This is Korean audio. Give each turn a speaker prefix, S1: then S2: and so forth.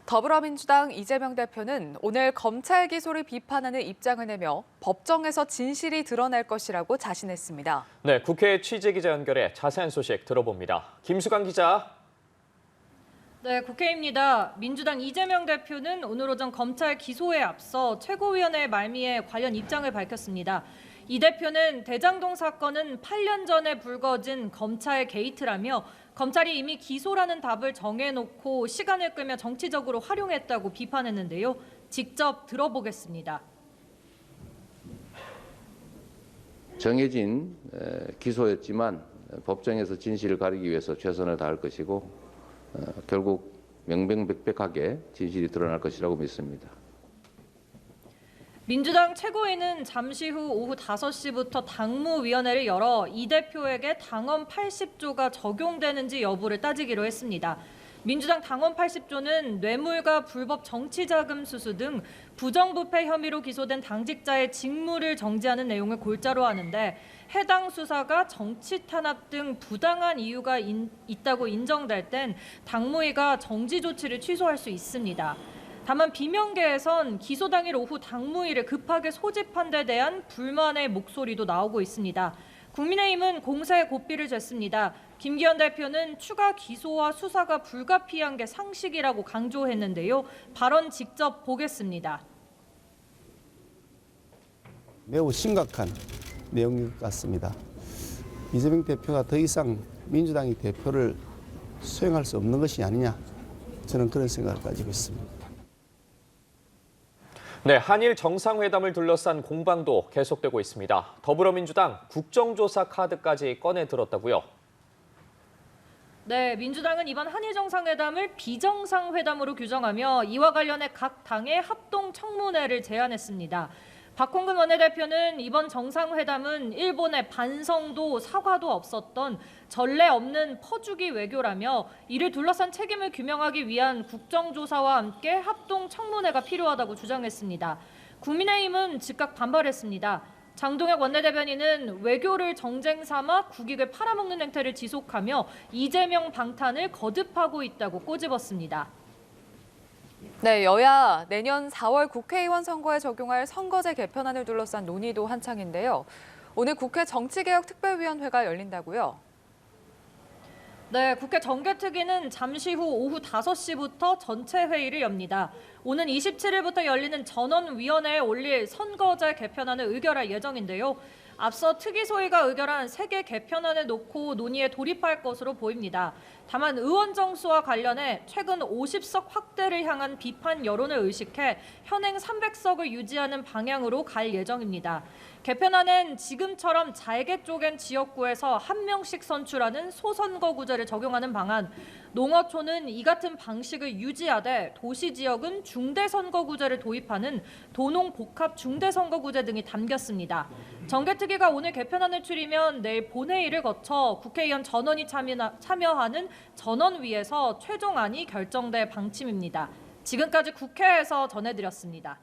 S1: 더불어민주당 이재명 대표는 오늘 검찰 기소를 비판하는 입장을 내며 법정에서 진실이 드러날 것이라고 자신했습니다.
S2: 네, 국회 취재기자 연결해 자세한 소식 들어봅니다. 김수강 기자.
S3: 네, 국회입니다. 민주당 이재명 대표는 오늘 오전 검찰 기소에 앞서 최고위원회 말미에 관련 입장을 밝혔습니다. 이 대표는 대장동 사건은 8년 전에 불거진 검찰 게이트라며 검찰이 이미 기소라는 답을 정해놓고 시간을 끌며 정치적으로 활용했다고 비판했는데요. 직접 들어보겠습니다.
S4: 정해진 기소였지만 법정에서 진실을 가리기 위해서 최선을 다할 것이고 결국 명명백백하게 진실이 드러날 것이라고 믿습니다.
S3: 민주당 최고위는 잠시 후 오후 5시부터 당무위원회를 열어 이 대표에게 당헌 80조가 적용되는지 여부를 따지기로 했습니다. 민주당 당헌 80조는 뇌물과 불법 정치자금 수수 등 부정부패 혐의로 기소된 당직자의 직무를 정지하는 내용을 골자로 하는데 해당 수사가 정치 탄압 등 부당한 이유가 있다고 인정될 땐 당무위가 정지 조치를 취소할 수 있습니다. 다만 비명계에선 기소 당일 오후 당무위를 급하게 소집한 데 대한 불만의 목소리도 나오고 있습니다. 국민의힘은 공세에 고삐를 쟀습니다. 김기현 대표는 추가 기소와 수사가 불가피한 게 상식이라고 강조했는데요. 발언 직접 보겠습니다.
S5: 매우 심각한 내용인 것 같습니다. 이재명 대표가 더 이상 민주당이 대표를 수행할 수 없는 것이 아니냐, 저는 그런 생각을 가지고 있습니다.
S2: 네, 한일 정상회담을 둘러싼 공방도 계속되고 있습니다. 더불어민주당 국정조사 카드까지 꺼내 들었다고요?
S3: 네, 민주당은 이번 한일 정상회담을 비정상회담으로 규정하며 이와 관련해 각 당의 합동 청문회를 제안했습니다. 박홍근 원내대표는 이번 정상회담은 일본의 반성도 사과도 없었던 전례 없는 퍼주기 외교라며 이를 둘러싼 책임을 규명하기 위한 국정조사와 함께 합동 청문회가 필요하다고 주장했습니다. 국민의힘은 즉각 반발했습니다. 장동혁 원내대변인은 외교를 정쟁 삼아 국익을 팔아먹는 행태를 지속하며 이재명 방탄을 거듭하고 있다고 꼬집었습니다.
S1: 네, 여야 내년 4월 국회의원 선거에 적용할 선거제 개편안을 둘러싼 논의도 한창인데요. 오늘 국회 정치개혁특별위원회가 열린다고요?
S3: 네, 국회 정개특위는 잠시 후 오후 5시부터 전체 회의를 엽니다. 오는 27일부터 열리는 전원위원회에 올릴 선거제 개편안을 의결할 예정인데요. 앞서 특위소위가 의결한 3개 개편안을 놓고 논의에 돌입할 것으로 보입니다. 다만 의원 정수와 관련해 최근 50석 확대를 향한 비판 여론을 의식해 현행 300석을 유지하는 방향으로 갈 예정입니다. 개편안은 지금처럼 잘게 쪼갠 지역구에서 1명씩 선출하는 소선거구제를 적용하는 방안, 농어촌은 이 같은 방식을 유지하되 도시지역은 중대선거구제를 도입하는 도농복합 중대선거구제 등이 담겼습니다. 정개특위가 오늘 개편안을 추리면 내일 본회의를 거쳐 국회의원 전원이 참여하는 전원위에서 최종안이 결정될 방침입니다. 지금까지 국회에서 전해드렸습니다.